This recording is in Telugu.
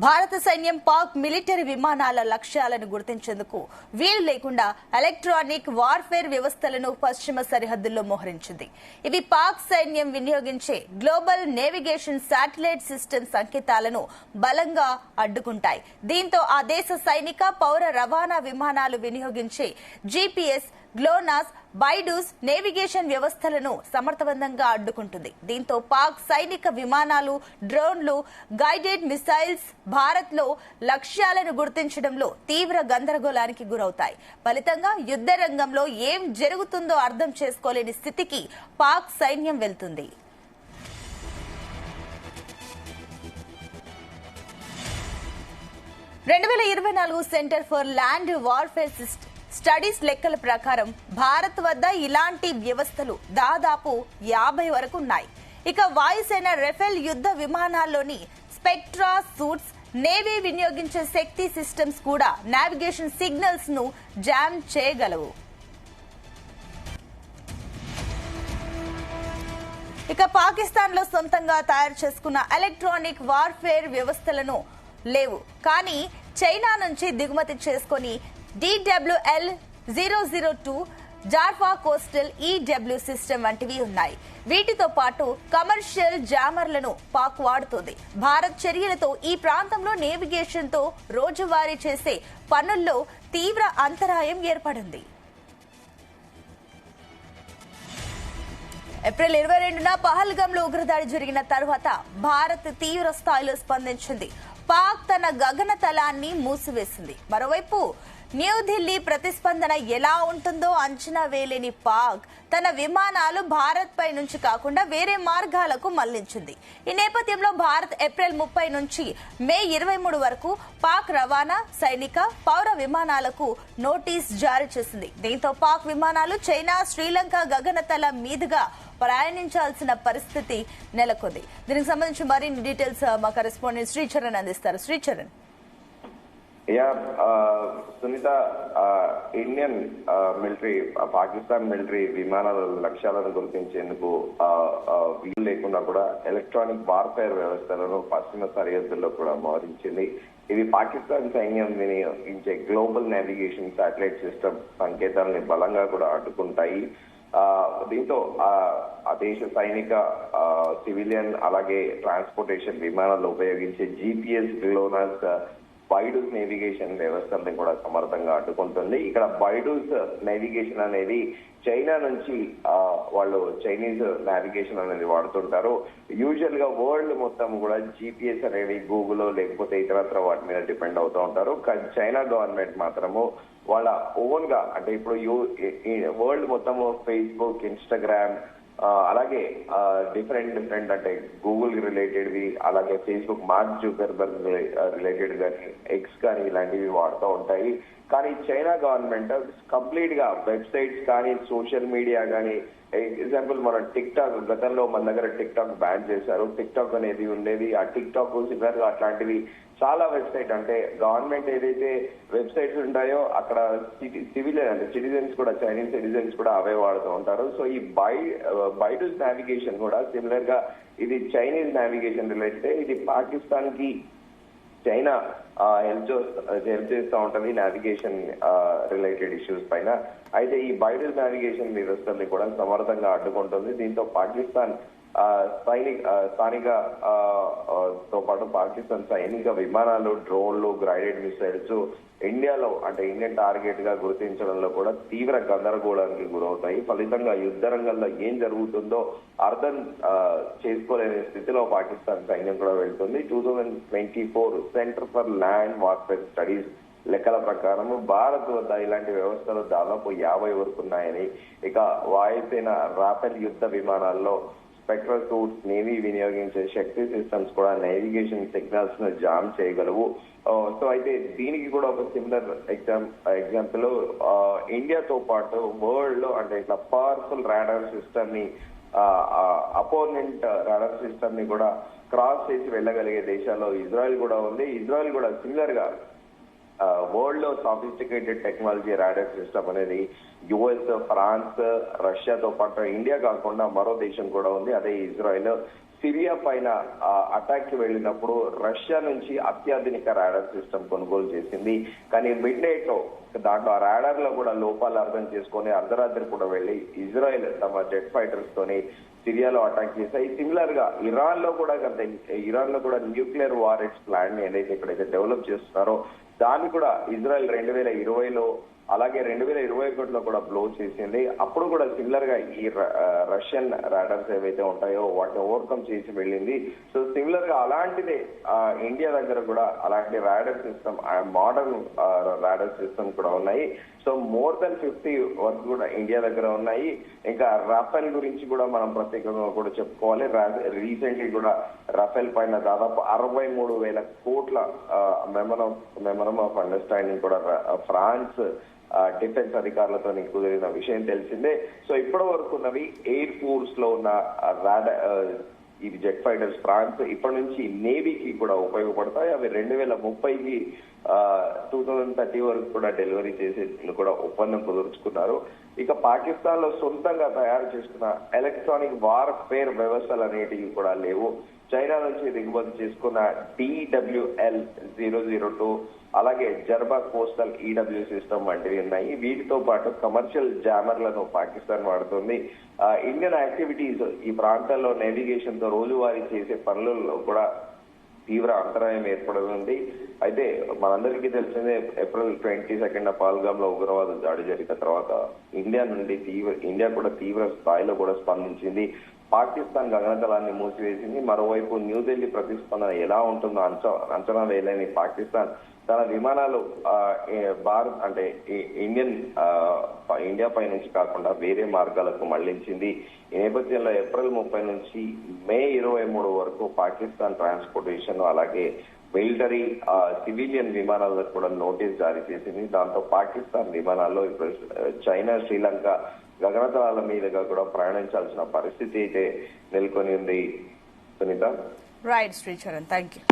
భారత సైన్యం పాక్ మిలిటరీ విమానాల లక్ష్యాలను గుర్తించేందుకు వీలు లేకుండా ఎలక్ట్రానిక్ వార్ఫేర్ వ్యవస్థలను పశ్చిమ సరిహద్దుల్లో మోహరించింది. ఇవి పాక్ సైన్యం వినియోగించే గ్లోబల్ నేవిగేషన్ శాటిలైట్ సిస్టమ్ సంకేతాలను బలంగా అడ్డుకుంటాయి. దీంతో ఆ దేశ సైనిక పౌర రవాణా విమానాలు వినియోగించే జీపీఎస్, గ్లోనాస్, బైడూస్ నేవిగేషన్ వ్యవస్థలను సమర్థవంతంగా అడ్డుకుంటుంది. దీంతో పాక్ సైనిక విమానాలు, డ్రోన్లు, గైడెడ్ మిసైల్స్ భారత్ లో లక్ష్యాలను గుర్తించడంలో తీవ్ర గందరగోళానికి గురవుతాయి. ఫలితంగా యుద్ధ రంగంలో ఏం జరుగుతుందో అర్థం చేసుకోలేని స్థితికి పాక్ సైన్యం వెళ్తుంది. Centre for land warfare studies లెక్కల ప్రకారం భారత్ వద్ద ఇలాంటి వ్యవస్థలు దాదాపు 50 వరకు ఉన్నాయి. ఇక వాయుసేన రెఫెల్ యుద్ధ విమానాల్లోని స్పెక్ట్రా సూట్స్, నేవీ వినియోగించే శక్తి సిస్టమ్స్ కూడా నావిగేషన్ సిగ్నల్స్ ను జామ్ చేయగలవు. ఇక పాకిస్తాన్ లో సొంతంగా తయారు చేసుకున్న ఎలక్ట్రానిక్ వార్ఫేర్ వ్యవస్థలను లేవు, కానీ చైనా నుంచి దిగుమతి చేసుకుని DWL-002, జార్ఫా కోస్టల్ EW సిస్టమ్ వంటివి ఉన్నాయి. వీటితో పాటు కమర్షియల్ జామర్లను పాక్ వాడుతోంది. భారత్ చర్యలతో ఈ ప్రాంతంలో నేవిగేషన్ తో రోజువారీ చేసే పనుల్లో తీవ్ర అంతరాయం ఏర్పడింది. ఏప్రిల్ 22న పహల్గాంలో ఉగ్రదాడి జరిగిన తర్వాత భారత్ తీవ్ర స్థాయిలో స్పందించింది. పాక్ తన గగనతలాన్ని మూసివేసింది. మరోవైపు న్యూఢిల్లీ ప్రతిస్పందన ఎలా ఉంటుందో అంచనా వేయలేని పాక్ తన విమానాలు భారత్ పై నుంచి కాకుండా వేరే మార్గాలకు మళ్లించింది. ఈ నేపథ్యంలో భారత్ ఏప్రిల్ 30 నుంచి మే 23 వరకు పాక్ రవాణా, సైనిక, పౌర విమానాలకు నోటీస్ జారీ చేసింది. దీంతో పాక్ విమానాలు చైనా, శ్రీలంక గగనతల మీదుగా ప్రయాణించాల్సిన పరిస్థితి నెలకొంది. దీనికి సంబంధించి మరిన్ని డీటెయిల్స్ మా కరెస్పాండెంట్ శ్రీచరణ్ అందిస్తారు. Sricharan. Sunitha, Indian military, Pakistan military విమానాల లక్ష్యాలను గుర్తించేందుకు వీలు లేకుండా కూడా ఎలక్ట్రానిక్ వార్ఫేర్ వ్యవస్థలను పశ్చిమ సరిహద్దుల్లో కూడా మోహరించింది. ఇది పాకిస్తాన్ సైన్యం వినియోగించే గ్లోబల్ నావిగేషన్ శాటిలైట్ సిస్టమ్ సంకేతాలని బలంగా కూడా అడ్డుకుంటాయి. దీంతో ఆ దేశ సైనిక, సివిలియన్ అలాగే ట్రాన్స్పోర్టేషన్ విమానాలు ఉపయోగించే జీపీఎస్, గ్లోనాస్, బైడూస్ నేవిగేషన్ వ్యవస్థల్ని కూడా సమర్థంగా అడ్డుకుంటుంది. ఇక్కడ బైడూస్ నేవిగేషన్ అనేది చైనా నుంచి వాళ్ళు చైనీస్ నావిగేషన్ అనేది వాడుతుంటారు. యూజువల్ గా వరల్డ్ మొత్తం కూడా జీపీఎస్ అనేది గూగుల్ లేకపోతే ఇతరత్ర వాటి మీద డిపెండ్ అవుతూ ఉంటారు. కానీ చైనా గవర్నమెంట్ మాత్రము వాళ్ళ ఓన్ గా, అంటే ఇప్పుడు వరల్డ్ మొత్తము ఫేస్బుక్, ఇన్స్టాగ్రామ్, అలాగే డిఫరెంట్ అంటే గూగుల్ రిలేటెడ్వి, అలాగే ఫేస్బుక్, మార్క్ జుకర్బర్గ్ రిలేటెడ్ కానీ, ఎక్స్ కానీ ఇలాంటివి వాడుతూ ఉంటాయి. కానీ చైనా గవర్నమెంట్ కంప్లీట్ గా వెబ్సైట్స్ కానీ, సోషల్ మీడియా కానీ, ఎగ్జాంపుల్ మన టిక్ టాక్, గతంలో మన దగ్గర టిక్ టాక్ బ్యాన్ చేశారు. టిక్ టాక్ అనేది ఉండేది. ఆ టిక్ టాక్, సిమిలర్ అట్లాంటివి చాలా వెబ్సైట్, అంటే గవర్నమెంట్ ఏదైతే వెబ్సైట్స్ ఉంటాయో అక్కడ సివిలియన్ అంటే సిటిజన్స్ కూడా, చైనీస్ సిటిజన్స్ కూడా అవే వాడుతూ ఉంటారు. సో ఈ బైడూస్ నావిగేషన్ కూడా సిమిలర్ గా ఇది చైనీస్ నావిగేషన్ రిలేటెడ్. ఇది పాకిస్తాన్ కి చైనా హెల్ప్ చేస్తూ ఉంటుంది నావిగేషన్ రిలేటెడ్ ఇష్యూస్ పైన. అయితే ఈ నావిగేషన్ వ్యవస్థల్ని కూడా సమర్థంగా అడ్డుకుంటుంది. దీంతో పాకిస్తాన్ స్థానిక తో పాటు పాకిస్తాన్ సైనిక విమానాలు, డ్రోన్లు, గైడెడ్ మిసైల్స్ ఇండియాలో, అంటే ఇండియన్ టార్గెట్ గా గుర్తించడంలో కూడా తీవ్ర గందరగోళానికి గురవుతాయి. ఫలితంగా యుద్ధ రంగంలో ఏం జరుగుతుందో అర్థం చేసుకోలేని స్థితిలో పాకిస్తాన్ సైన్యం కూడా వెళ్తుంది. 2024 centre for land warfare studies లెక్కల ప్రకారం భారత్ వద్ద ఇలాంటి వ్యవస్థలు దాదాపు 50 వరకు ఉన్నాయని, ఇక వాయుసేన రాఫెల్ యుద్ధ విమానాల్లో స్పెక్ట్రా సూట్స్, నేవీ వినియోగించే శక్తి సిస్టమ్స్ కూడా నేవిగేషన్ సిగ్నల్స్ ను జామ్ చేయగలవు. సో అయితే దీనికి కూడా ఒక సిమిలర్ ఎగ్జాంపుల్ ఇండియాతో పాటు వరల్డ్ లో, అంటే ఇట్లా పవర్ఫుల్ రాడార్ సిస్టమ్ ని, అపోనెంట్ రాడార్ సిస్టమ్ ని కూడా క్రాస్ చేసి వెళ్ళగలిగే దేశాల్లో ఇజ్రాయెల్ కూడా ఉంది. ఇజ్రాయెల్ కూడా సిమిలర్ గా వరల్డ్ లో సాఫిస్టికేటెడ్ టెక్నాలజీ రాడార్ సిస్టమ్ అనేది యుఎస్, ఫ్రాన్స్, రష్యాతో పాటు ఇండియా కాకుండా మరో దేశం కూడా ఉంది, అదే ఇజ్రాయెల్. సిరియా పైన అటాక్ కి వెళ్ళినప్పుడు రష్యా నుంచి అత్యాధునిక రాడార్ సిస్టమ్ కొనుగోలు చేసింది. కానీ మిడ్ నైట్ లో దాంట్లో ఆ రాడార్ లో కూడా లోపాలు అర్థం చేసుకొని అర్ధరాత్రి కూడా వెళ్లి ఇజ్రాయెల్ తమ జెట్ ఫైటర్స్ తోని సిరియాలో అటాక్ చేశాయి. సిమిలర్ గా ఇరాన్ లో కూడా న్యూక్లియర్ వారెట్స్ ప్లాన్ ని ఏదైతే ఇక్కడైతే డెవలప్ చేస్తున్నారో దాన్ని కూడా ఇజ్రాయెల్ 2020లో అలాగే 2021లో కూడా బ్లో చేసింది. అప్పుడు కూడా సిమిలర్ గా ఈ రష్యన్ రాడర్స్ ఏవైతే ఉంటాయో వాటిని ఓవర్కమ్ చేసి వెళ్ళింది. సో సిమిలర్ గా అలాంటిదే ఇండియా దగ్గర కూడా అలాంటి radar system, modern radar system కూడా ఉన్నాయి. సో మోర్ దెన్ 50 వరకు కూడా ఇండియా దగ్గర ఉన్నాయి. ఇంకా రాఫెల్ గురించి కూడా మనం ప్రత్యేకంగా కూడా చెప్పుకోవాలి. రీసెంట్లీ కూడా రాఫెల్ పైన దాదాపు 63,000 కోట్ల మెమరం ఆఫ్ అండర్స్టాండింగ్ కూడా ఫ్రాన్స్ డిఫెన్స్ అధికారులతో కుదిరిన విషయం తెలిసిందే. సో ఇప్పటి వరకు ఉన్నవి ఎయిర్ ఫోర్స్ లో ఉన్న ఇది జెట్ ఫైటర్స్ ఫ్రాన్స్ ఇప్పటి నుంచి నేవీకి కూడా ఉపయోగపడతాయి. అవి 2030కి 2030 వరకు కూడా డెలివరీ చేసే కూడా ఒప్పందం కుదుర్చుకున్నారు. ఇక పాకిస్తాన్ లో సొంతంగా తయారు చేసుకున్న ఎలక్ట్రానిక్ వార్ఫేర్ వ్యవస్థలు అనేటివి కూడా లేవు. చైనా నుంచి దిగుమతి చేసుకున్న DWL-002 అలాగే జర్బా కోస్టల్ EW సిస్టమ్ వంటివి ఉన్నాయి. వీటితో పాటు కమర్షియల్ జామర్లను పాకిస్తాన్ వాడుతుంది. ఇండియన్ యాక్టివిటీస్ ఈ ప్రాంతాల్లో నేవిగేషన్ తో రోజువారీ చేసే పనులలో కూడా తీవ్ర అంతరాయం ఏర్పడుతుంది. అయితే మనందరికీ తెలిసిందే ఏప్రిల్ 22 పహల్గామ్ లో ఉగ్రవాద దాడి జరిగిన తర్వాత ఇండియా కూడా తీవ్ర స్థాయిలో కూడా స్పందించింది. పాకిస్తాన్ గగనతలాన్ని మూసివేసింది. మరోవైపు న్యూఢిల్లీ ప్రతిస్పందన ఎలా ఉంటుందో అంచనా వేయలేని పాకిస్తాన్ తన విమానాలు భారత్ అంటే ఇండియా పై నుంచి కాకుండా వేరే మార్గాలకు మళ్లించింది. ఈ నేపథ్యంలో ఏప్రిల్ 30 నుంచి మే 23 వరకు పాకిస్తాన్ ట్రాన్స్పోర్టేషన్ అలాగే మిలిటరీ సివిలియన్ విమానాలకు కూడా నోటీస్ జారీ చేసింది. దాంతో పాకిస్తాన్ విమానాల్లో ఇప్పుడు చైనా, శ్రీలంక గగనతలాల మీదుగా కూడా ప్రయాణించాల్సిన పరిస్థితి అయితే నెలకొని ఉంది. Sunitha. Right Sricharan, thank you.